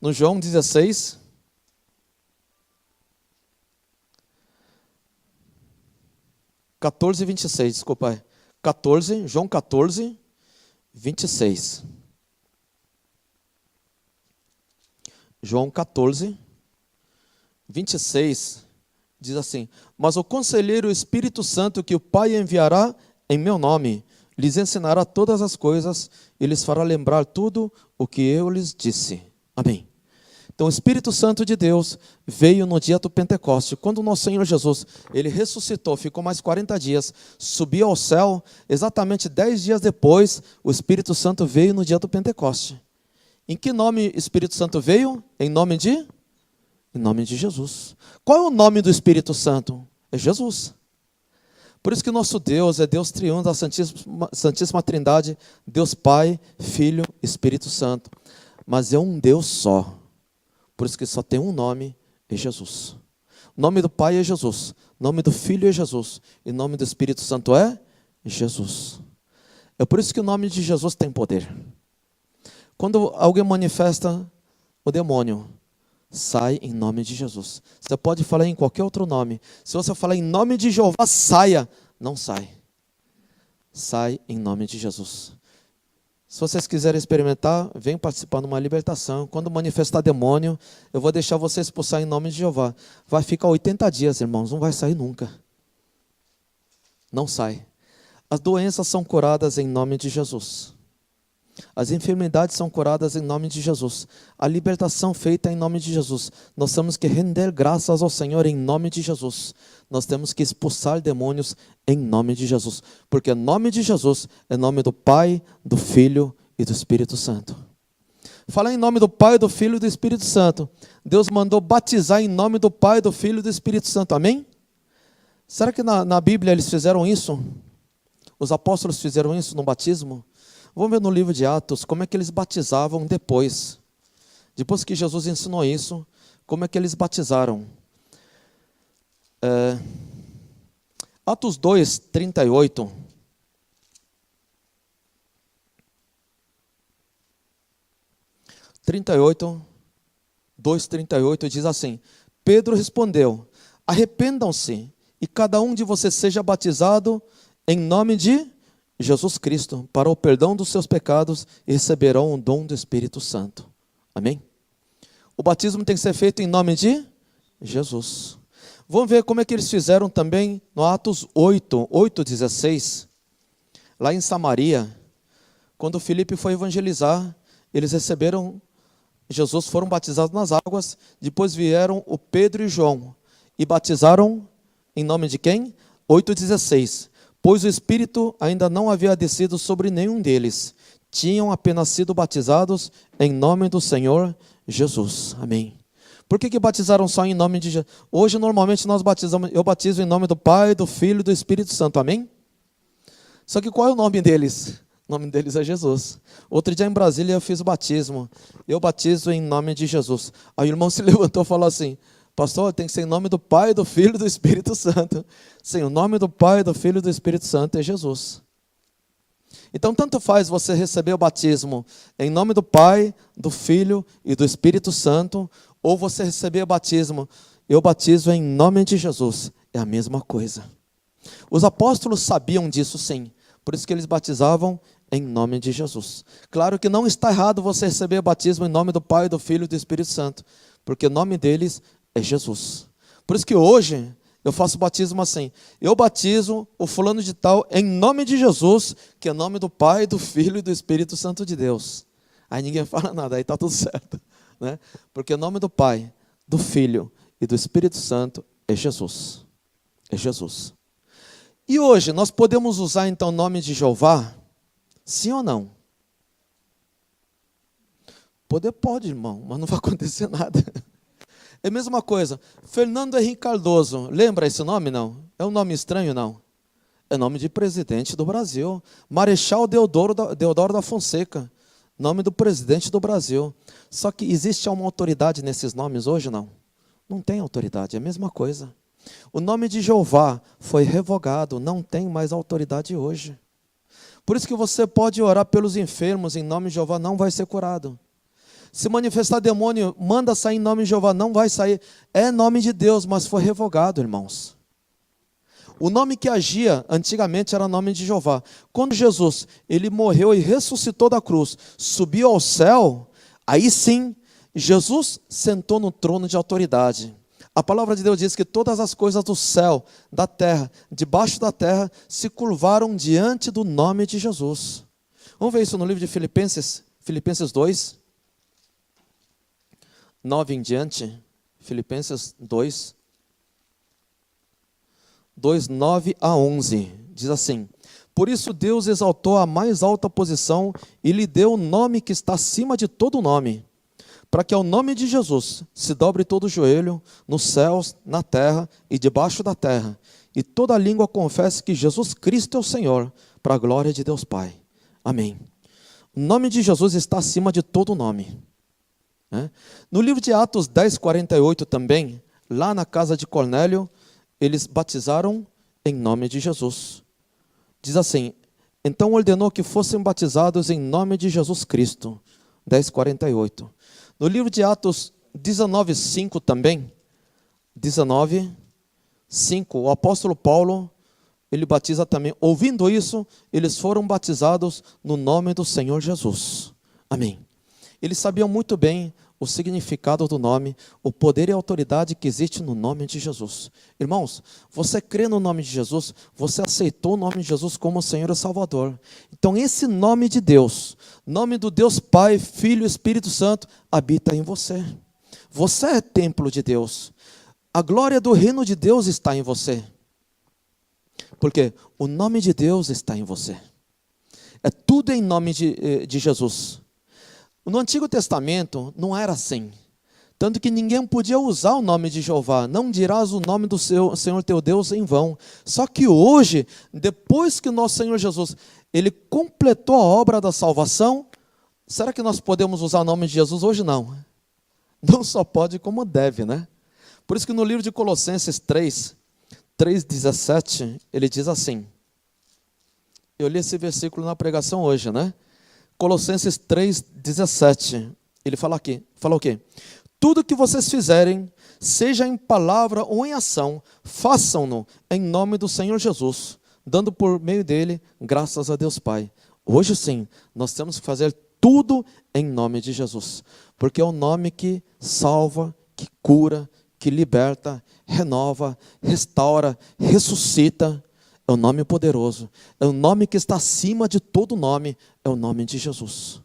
No João 16. (14, 26), desculpa. 14, João 14, 26. João 14, 26, diz assim: mas o conselheiro, o Espírito Santo, que o Pai enviará em meu nome, lhes ensinará todas as coisas e lhes fará lembrar tudo o que eu lhes disse. Amém. Então o Espírito Santo de Deus veio no dia do Pentecoste, quando o nosso Senhor Jesus, ele ressuscitou, ficou mais 40 dias, subiu ao céu, exatamente 10 dias depois, o Espírito Santo veio no dia do Pentecoste. Em que nome o Espírito Santo veio? Em nome de Jesus. Qual é o nome do Espírito Santo? É Jesus. Por isso que nosso Deus é Deus triuno da Santíssima Trindade, Deus Pai, Filho, Espírito Santo. Mas é um Deus só. Por isso que só tem um nome, é Jesus. O nome do Pai é Jesus, o nome do Filho é Jesus, e o nome do Espírito Santo é Jesus. É por isso que o nome de Jesus tem poder. Quando alguém manifesta o demônio, sai em nome de Jesus. Você pode falar em qualquer outro nome. Se você falar em nome de Jeová, saia. Não sai. Sai em nome de Jesus. Se vocês quiserem experimentar, venham participar de uma libertação. Quando manifestar demônio, eu vou deixar você expulsar em nome de Jeová. Vai ficar 80 dias, irmãos, não vai sair nunca. Não sai. As doenças são curadas em nome de Jesus. As enfermidades são curadas em nome de Jesus. A libertação feita em nome de Jesus. Nós temos que render graças ao Senhor em nome de Jesus. Nós temos que expulsar demônios em nome de Jesus. Porque o nome de Jesus é nome do Pai, do Filho e do Espírito Santo. Falar em nome do Pai, do Filho e do Espírito Santo. Deus mandou batizar em nome do Pai, do Filho e do Espírito Santo. Amém? Será que na Bíblia eles fizeram isso? Os apóstolos fizeram isso no batismo? Vamos ver no livro de Atos como é que eles batizavam depois. Depois que Jesus ensinou isso, como é que eles batizaram. Atos 2, 38. Dois, 38 diz assim: Pedro respondeu: arrependam-se e cada um de vocês seja batizado em nome de Jesus Cristo, para o perdão dos seus pecados, e receberão o dom do Espírito Santo. Amém? O batismo tem que ser feito em nome de Jesus. Vamos ver como é que eles fizeram também no Atos 8:16. Lá em Samaria, quando Filipe foi evangelizar, eles receberam Jesus, foram batizados nas águas, depois vieram o Pedro e João, e batizaram em nome de quem? 8:16. Pois o Espírito ainda não havia descido sobre nenhum deles. Tinham apenas sido batizados em nome do Senhor Jesus. Amém. Por que batizaram só em nome de Jesus? Hoje, normalmente, eu batizo em nome do Pai, do Filho e do Espírito Santo. Amém? Só que qual é o nome deles? O nome deles é Jesus. Outro dia em Brasília eu fiz o batismo. Eu batizo em nome de Jesus. Aí o irmão se levantou e falou assim: pastor, tem que ser em nome do Pai, do Filho e do Espírito Santo. Sim, o nome do Pai, do Filho e do Espírito Santo é Jesus. Então, tanto faz você receber o batismo em nome do Pai, do Filho e do Espírito Santo, ou você receber o batismo, eu batizo em nome de Jesus. É a mesma coisa. Os apóstolos sabiam disso, sim. Por isso que eles batizavam em nome de Jesus. Claro que não está errado você receber o batismo em nome do Pai, do Filho e do Espírito Santo, porque o nome deles é Jesus. Por isso que hoje eu faço batismo assim. Eu batizo o fulano de tal em nome de Jesus, que é o nome do Pai, do Filho e do Espírito Santo de Deus. Aí ninguém fala nada, aí está tudo certo. Né? Porque o nome do Pai, do Filho e do Espírito Santo é Jesus. É Jesus. E hoje nós podemos usar então o nome de Jeová? Sim ou não? Poder pode, irmão, mas não vai acontecer nada. É a mesma coisa. Fernando Henrique Cardoso, lembra esse nome, não? É um nome estranho, não? É nome de presidente do Brasil. Marechal Deodoro da Fonseca, nome do presidente do Brasil. Só que existe uma autoridade nesses nomes hoje, não? Não tem autoridade, é a mesma coisa. O nome de Jeová foi revogado, não tem mais autoridade hoje. Por isso que você pode orar pelos enfermos em nome de Jeová, não vai ser curado. Se manifestar demônio, manda sair em nome de Jeová, não vai sair. É nome de Deus, mas foi revogado, irmãos. O nome que agia antigamente era o nome de Jeová. Quando Jesus, ele morreu e ressuscitou da cruz, subiu ao céu, aí sim, Jesus sentou no trono de autoridade. A palavra de Deus diz que todas as coisas do céu, da terra, debaixo da terra, se curvaram diante do nome de Jesus. Vamos ver isso no livro de Filipenses, Filipenses 2, 9 em diante. Filipenses 2, 9 a 11. Diz assim: por isso Deus exaltou a mais alta posição e lhe deu o nome que está acima de todo nome, para que ao nome de Jesus se dobre todo o joelho, nos céus, na terra e debaixo da terra, e toda língua confesse que Jesus Cristo é o Senhor, para a glória de Deus Pai. Amém. O nome de Jesus está acima de todo nome. No livro de Atos 10, 48 também, lá na casa de Cornélio, eles batizaram em nome de Jesus. Diz assim: então ordenou que fossem batizados em nome de Jesus Cristo. 10, 48. No livro de Atos 19, 5 também, 19, 5, o apóstolo Paulo, ele batiza também. Ouvindo isso, eles foram batizados no nome do Senhor Jesus. Amém. Eles sabiam muito bem o significado do nome, o poder e a autoridade que existe no nome de Jesus. Irmãos, você crê no nome de Jesus, você aceitou o nome de Jesus como Senhor e Salvador. Então esse nome de Deus, nome do Deus Pai, Filho e Espírito Santo, habita em você. Você é templo de Deus. A glória do reino de Deus está em você. Porque o nome de Deus está em você. É tudo em nome de Jesus. No Antigo Testamento não era assim. Tanto que ninguém podia usar o nome de Jeová. Não dirás o nome do Senhor teu Deus em vão. Só que hoje, depois que o nosso Senhor Jesus, ele completou a obra da salvação, será que nós podemos usar o nome de Jesus hoje? Não. Não só pode, como deve, né? Por isso que no livro de Colossenses 3:17, ele diz assim. Eu li esse versículo na pregação hoje, né? Colossenses 3:17, ele fala o quê? Tudo que vocês fizerem, seja em palavra ou em ação, façam-no em nome do Senhor Jesus, dando por meio dele graças a Deus Pai. Hoje sim, nós temos que fazer tudo em nome de Jesus, porque é o nome que salva, que cura, que liberta, renova, restaura, ressuscita. É o nome poderoso, é o nome que está acima de todo nome, é o nome de Jesus.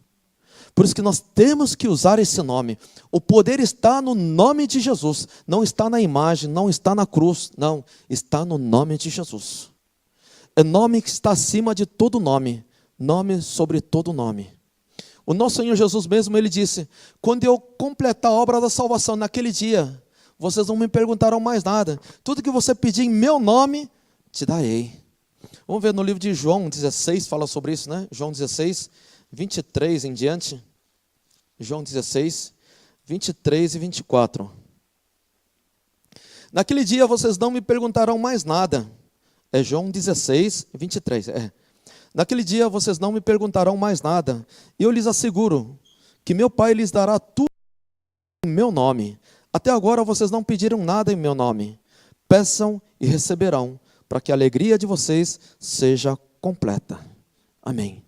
Por isso que nós temos que usar esse nome. O poder está no nome de Jesus, não está na imagem, não está na cruz, não, está no nome de Jesus. É nome que está acima de todo nome, nome sobre todo nome. O nosso Senhor Jesus mesmo, ele disse: quando eu completar a obra da salvação naquele dia, vocês não me perguntarão mais nada, tudo que você pedir em meu nome, te darei. Vamos ver no livro de João 16, fala sobre isso, né? João 16, 23 em diante. João 16, 23 e 24. Naquele dia vocês não me perguntarão mais nada. É João 16, 23. Naquele dia vocês não me perguntarão mais nada. E eu lhes asseguro que meu Pai lhes dará tudo em meu nome. Até agora vocês não pediram nada em meu nome. Peçam e receberão, para que a alegria de vocês seja completa. Amém.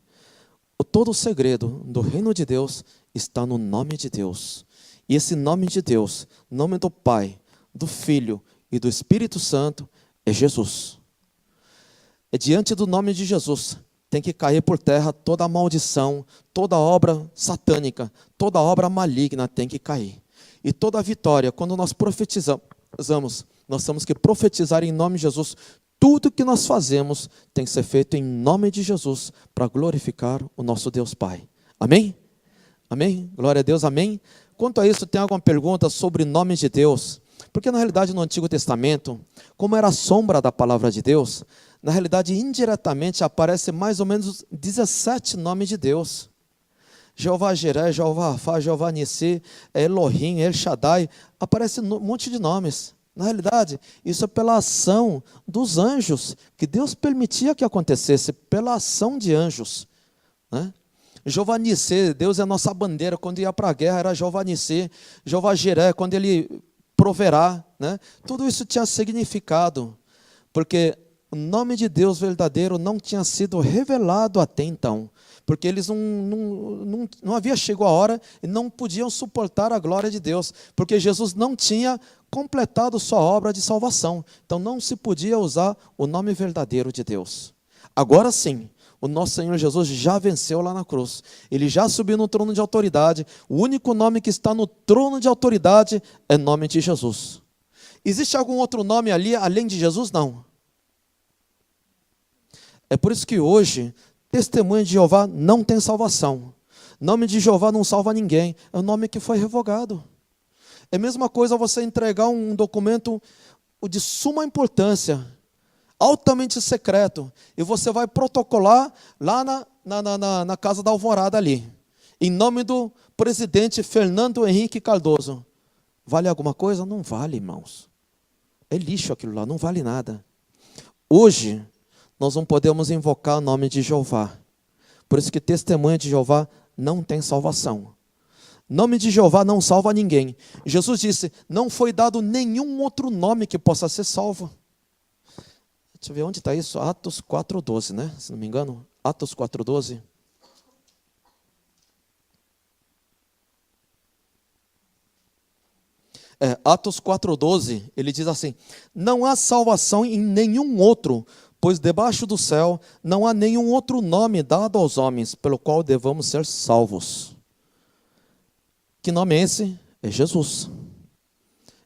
Todo o segredo do reino de Deus está no nome de Deus. E esse nome de Deus, nome do Pai, do Filho e do Espírito Santo, é Jesus. É diante do nome de Jesus, tem que cair por terra toda a maldição, toda obra satânica, toda obra maligna tem que cair. E toda a vitória, quando nós profetizamos, nós temos que profetizar em nome de Jesus. Tudo que nós fazemos tem que ser feito em nome de Jesus, para glorificar o nosso Deus Pai. Amém? Amém? Glória a Deus, amém? Quanto a isso, tem alguma pergunta sobre nomes de Deus? Porque na realidade no Antigo Testamento, como era a sombra da palavra de Deus, na realidade indiretamente aparece mais ou menos 17 nomes de Deus. Jeová Jiré, Jeová Rafá, Jeová Nissi, Elohim, El Shaddai, aparece um monte de nomes. Na realidade, isso é pela ação dos anjos, que Deus permitia que acontecesse, pela ação de anjos, né? Jeová Nissi, Deus é a nossa bandeira, quando ia para a guerra era Jeová Nissi, Jeová Jiré, quando ele proverá, né? Tudo isso tinha significado, porque o nome de Deus verdadeiro não tinha sido revelado até então, porque eles não havia chegado a hora e não podiam suportar a glória de Deus, porque Jesus não tinha completado sua obra de salvação. Então não se podia usar o nome verdadeiro de Deus. Agora sim, o nosso Senhor Jesus já venceu lá na cruz. Ele já subiu no trono de autoridade. O único nome que está no trono de autoridade é o nome de Jesus. Existe algum outro nome ali além de Jesus? Não. É por isso que hoje, testemunha de Jeová não tem salvação. Nome de Jeová não salva ninguém. É o nome que foi revogado. É a mesma coisa você entregar um documento de suma importância, altamente secreto, e você vai protocolar lá na Casa da Alvorada ali, em nome do presidente Fernando Henrique Cardoso. Vale alguma coisa? Não vale, irmãos. É lixo aquilo lá, não vale nada. Hoje, nós não podemos invocar o nome de Jeová. Por isso que testemunha de Jeová não tem salvação. Nome de Jeová não salva ninguém. Jesus disse, não foi dado nenhum outro nome que possa ser salvo. Deixa eu ver onde está isso. Atos 4,12, né? Se não me engano. Atos 4,12. Atos 4,12, ele diz assim, não há salvação em nenhum outro, pois debaixo do céu não há nenhum outro nome dado aos homens, pelo qual devamos ser salvos. Que nome é esse? É Jesus.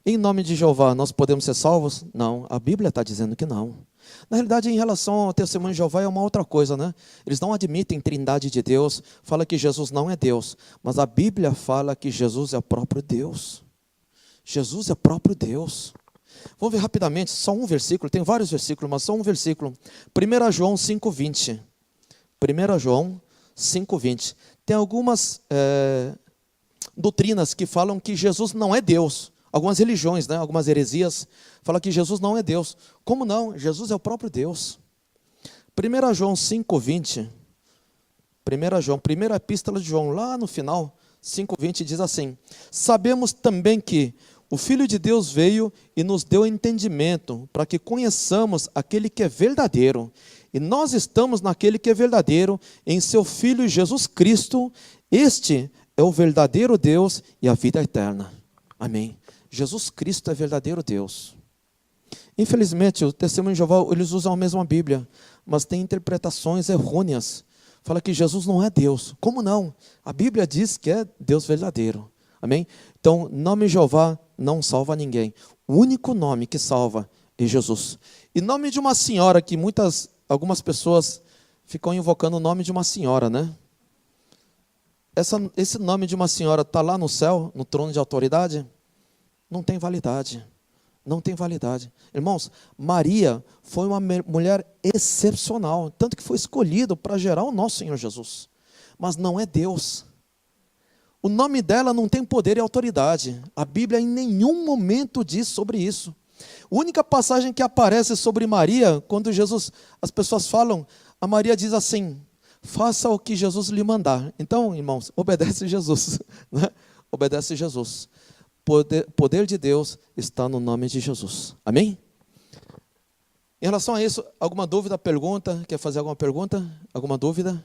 Em nome de Jeová, nós podemos ser salvos? Não, a Bíblia está dizendo que não. Na realidade, em relação ao testemunho de Jeová, é uma outra coisa, né? Eles não admitem trindade de Deus, fala que Jesus não é Deus, mas a Bíblia fala que Jesus é o próprio Deus. Jesus é o próprio Deus. Vamos ver rapidamente, só um versículo, tem vários versículos, mas só um versículo. 1 João 5,20. 1 João 5,20. Tem algumas doutrinas que falam que Jesus não é Deus. Algumas religiões, né? Algumas heresias, falam que Jesus não é Deus. Como não? Jesus é o próprio Deus. 1 João 5,20. 1 João, primeira epístola de João, lá no final, 5,20 diz assim, sabemos também que o Filho de Deus veio e nos deu entendimento para que conheçamos aquele que é verdadeiro. E nós estamos naquele que é verdadeiro, em seu Filho Jesus Cristo. Este é o verdadeiro Deus e a vida eterna. Amém. Jesus Cristo é verdadeiro Deus. Infelizmente, o testemunho de Jeová, eles usam a mesma Bíblia, mas tem interpretações errôneas. Fala que Jesus não é Deus. Como não? A Bíblia diz que é Deus verdadeiro. Amém? Então, nome de Jeová não salva ninguém. O único nome que salva é Jesus. E nome de uma senhora, que algumas pessoas ficam invocando o nome de uma senhora, né? Esse nome de uma senhora está lá no céu, no trono de autoridade? Não tem validade. Não tem validade. Irmãos, Maria foi uma mulher excepcional, tanto que foi escolhido para gerar o nosso Senhor Jesus. Mas não é Deus. O nome dela não tem poder e autoridade. A Bíblia em nenhum momento diz sobre isso. A única passagem que aparece sobre Maria, quando as pessoas falam, a Maria diz assim, faça o que Jesus lhe mandar. Então, irmãos, obedece Jesus. Né? Obedece Jesus. Poder de Deus está no nome de Jesus. Amém? Em relação a isso, alguma dúvida, pergunta? Quer fazer alguma pergunta? Alguma dúvida?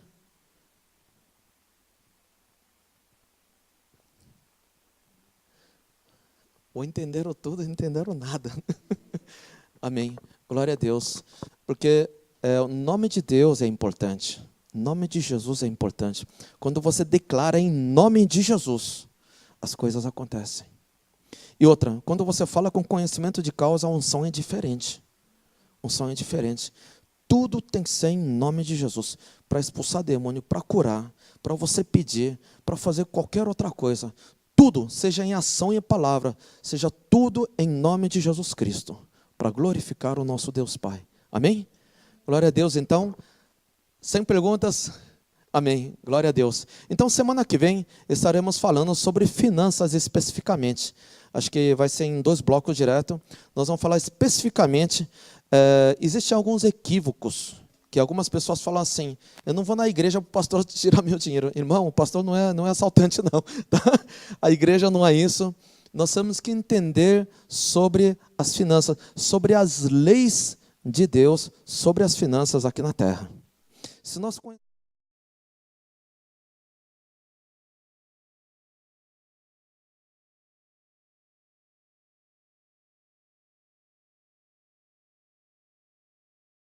Ou entenderam tudo, entenderam nada. Amém. Glória a Deus. Porque o nome de Deus é importante. O nome de Jesus é importante. Quando você declara em nome de Jesus, as coisas acontecem. E outra, quando você fala com conhecimento de causa, a unção é diferente. A unção é diferente. Tudo tem que ser em nome de Jesus. Para expulsar demônio, para curar, para você pedir, para fazer qualquer outra coisa. Tudo, seja em ação e em palavra, seja tudo em nome de Jesus Cristo, para glorificar o nosso Deus Pai. Amém? Glória a Deus, então. Sem perguntas? Amém. Glória a Deus. Então, semana que vem, estaremos falando sobre finanças especificamente. Acho que vai ser em 2 blocos direto. Nós vamos falar especificamente. Existem alguns equívocos, que algumas pessoas falam assim, eu não vou na igreja para o pastor tirar meu dinheiro. Irmão, o pastor não é assaltante, não. Tá? A igreja não é isso. Nós temos que entender sobre as finanças, sobre as leis de Deus, sobre as finanças aqui na terra. Se nós